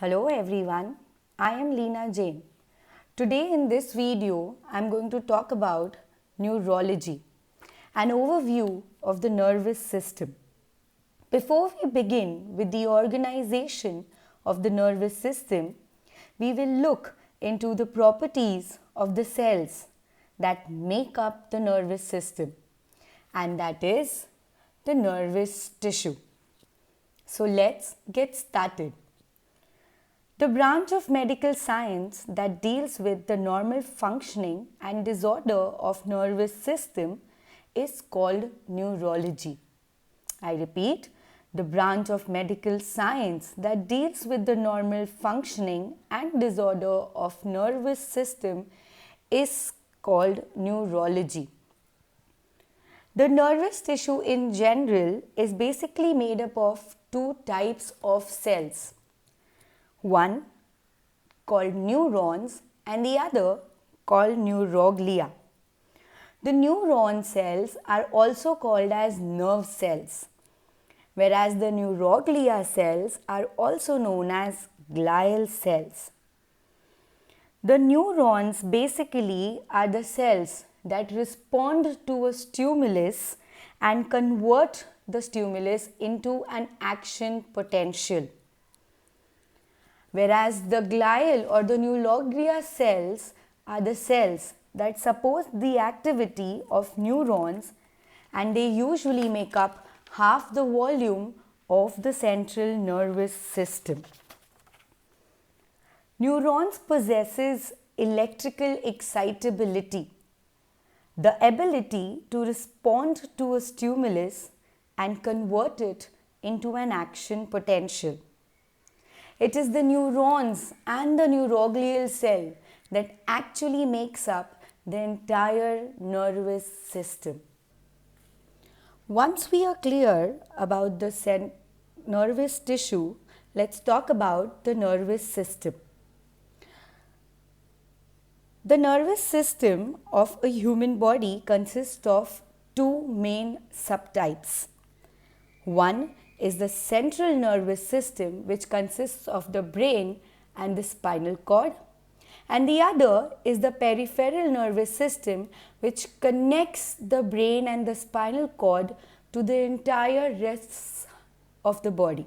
Hello everyone, I am Leena Jain. Today in this video, I am going to talk about neurology, an overview of the nervous system. Before we begin with the organization of the nervous system, we will look into the properties of the cells that make up the nervous system, and that is the nervous tissue. So let's get started. The branch of medical science that deals with the normal functioning and disorder of nervous system is called neurology. I repeat, the branch of medical science that deals with the normal functioning and disorder of nervous system is called neurology. The nervous tissue in general is basically made up of two types of cells. One called neurons and the other called neuroglia. The neuron cells are also called as nerve cells, whereas the neuroglia cells are also known as glial cells. The neurons basically are the cells that respond to a stimulus and convert the stimulus into an action potential. Whereas the glial or the neuroglia cells are the cells that support the activity of neurons, and they usually make up half the volume of the central nervous system. Neurons possesses electrical excitability, the ability to respond to a stimulus and convert it into an action potential. It is the neurons and the neuroglial cell that actually makes up the entire nervous system. Once we are clear about the nervous tissue, let's talk about the nervous system. The nervous system of a human body consists of two main subtypes. One is the central nervous system, which consists of the brain and the spinal cord, and the other is the peripheral nervous system, which connects the brain and the spinal cord to the entire rest of the body.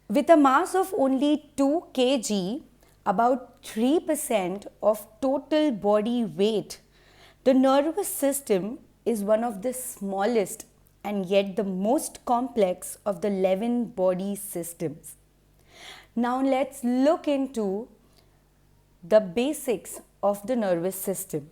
With a mass of only 2 kg, about 3% of total body weight, the nervous system is one of the smallest and yet the most complex of the 11 body systems. Now let's look into the basics of the nervous system.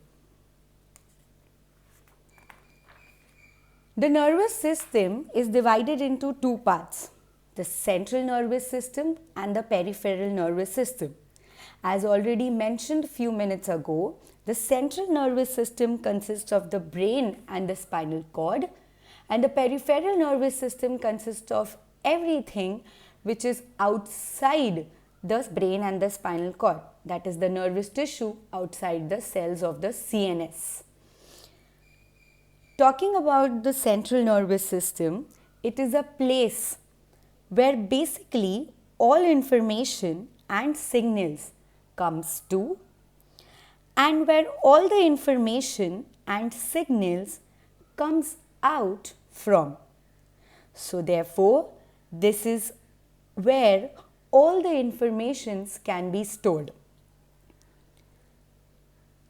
The nervous system is divided into two parts, the central nervous system and the peripheral nervous system. As already mentioned a few minutes ago, the central nervous system consists of the brain and the spinal cord, and the peripheral nervous system consists of everything which is outside the brain and the spinal cord, that is the nervous tissue outside the cells of the CNS. Talking about the central nervous system, it is a place where basically all information and signals comes to, and where all the information and signals comes out from. So therefore, this is where all the informations can be stored.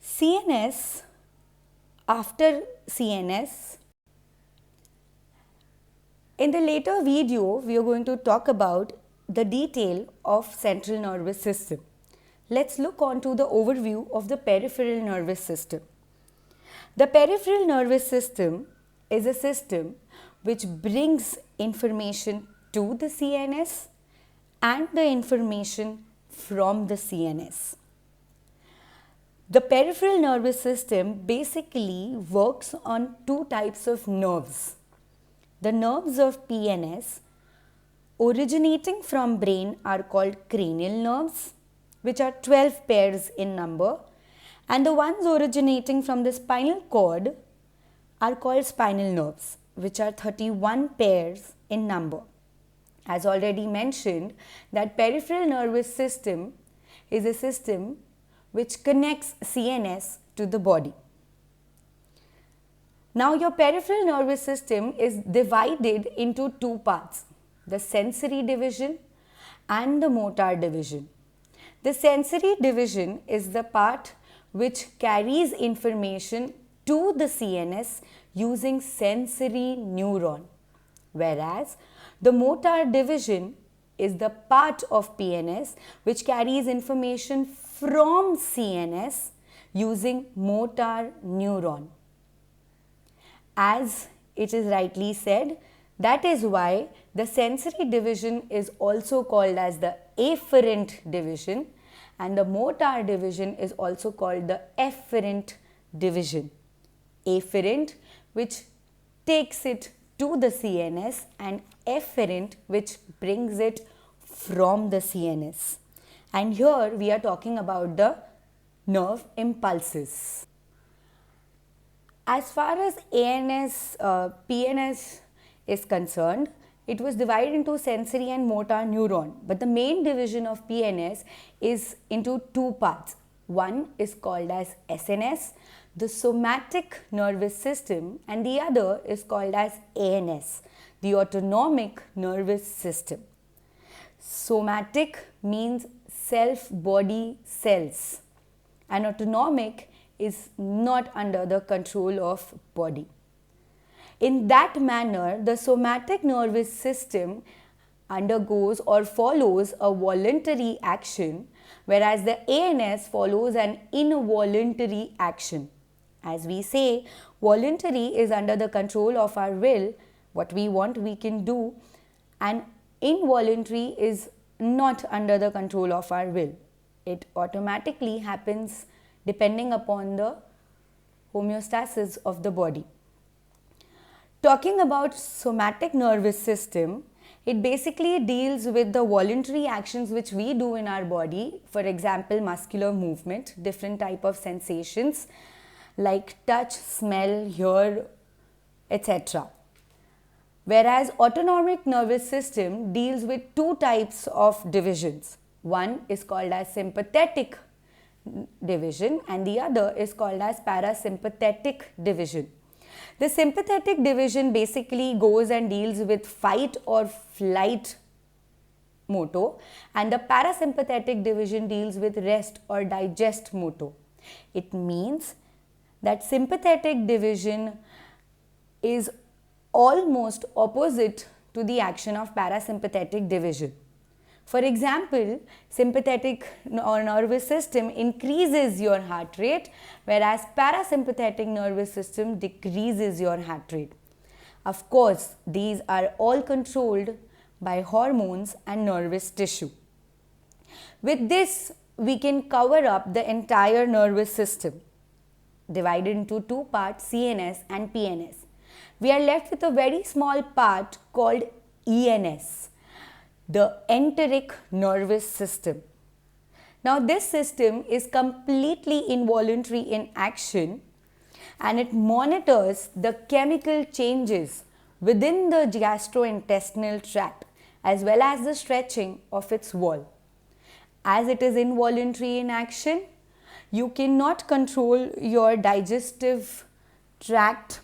CNS, after CNS, in the later video, we are going to talk about the detail of central nervous system. Let's look on to the overview of the peripheral nervous system. The peripheral nervous system is a system which brings information to the CNS and the information from the CNS. The peripheral nervous system basically works on two types of nerves. The nerves of PNS originating from brain are called cranial nerves, which are 12 pairs in number, and the ones originating from the spinal cord are called spinal nerves, which are 31 pairs in number. As already mentioned, that peripheral nervous system is a system which connects CNS to the body. Now your peripheral nervous system is divided into two parts, the sensory division and the motor division. The sensory division is the part which carries information to the CNS using sensory neuron, whereas the motor division is the part of PNS which carries information from CNS using motor neuron. As it is rightly said, that is why the sensory division is also called as the afferent division and the motor division is also called the efferent division. Afferent, which takes it to the CNS, and efferent, which brings it from the CNS. And here we are talking about the nerve impulses. As far as PNS is concerned, it was divided into sensory and motor neuron, but the main division of PNS is into two parts. One is called as SNS, the somatic nervous system, and the other is called as ANS, the autonomic nervous system. Somatic means self-body cells, and autonomic is not under the control of body. In that manner, the somatic nervous system undergoes or follows a voluntary action, whereas the ANS follows an involuntary action. As we say, voluntary is under the control of our will, what we want we can do, and involuntary is not under the control of our will. It automatically happens depending upon the homeostasis of the body. Talking about somatic nervous system, it basically deals with the voluntary actions which we do in our body, for example, muscular movement, different type of sensations like touch, smell, hear, etc. Whereas autonomic nervous system deals with two types of divisions. One is called as sympathetic division and the other is called as parasympathetic division. The sympathetic division basically goes and deals with fight or flight motto, and the parasympathetic division deals with rest or digest motto. It means that sympathetic division is almost opposite to the action of parasympathetic division. For example, sympathetic or nervous system increases your heart rate, whereas parasympathetic nervous system decreases your heart rate. Of course, these are all controlled by hormones and nervous tissue. With this, we can cover up the entire nervous system, divided into two parts, CNS and PNS. We are left with a very small part called ENS, the enteric nervous system. Now this system is completely involuntary in action and it monitors the chemical changes within the gastrointestinal tract as well as the stretching of its wall. As it is involuntary in action, you cannot control your digestive tract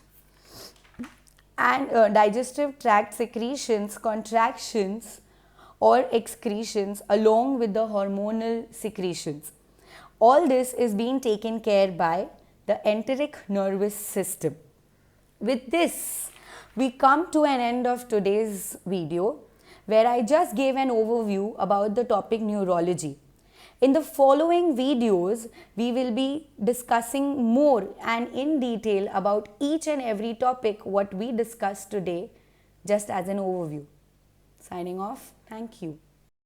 and digestive tract secretions, contractions or excretions along with the hormonal secretions. All this is being taken care by the enteric nervous system. With this, we come to an end of today's video where I just gave an overview about the topic neurology. In the following videos, we will be discussing more and in detail about each and every topic what we discussed today just as an overview. Signing off. Thank you.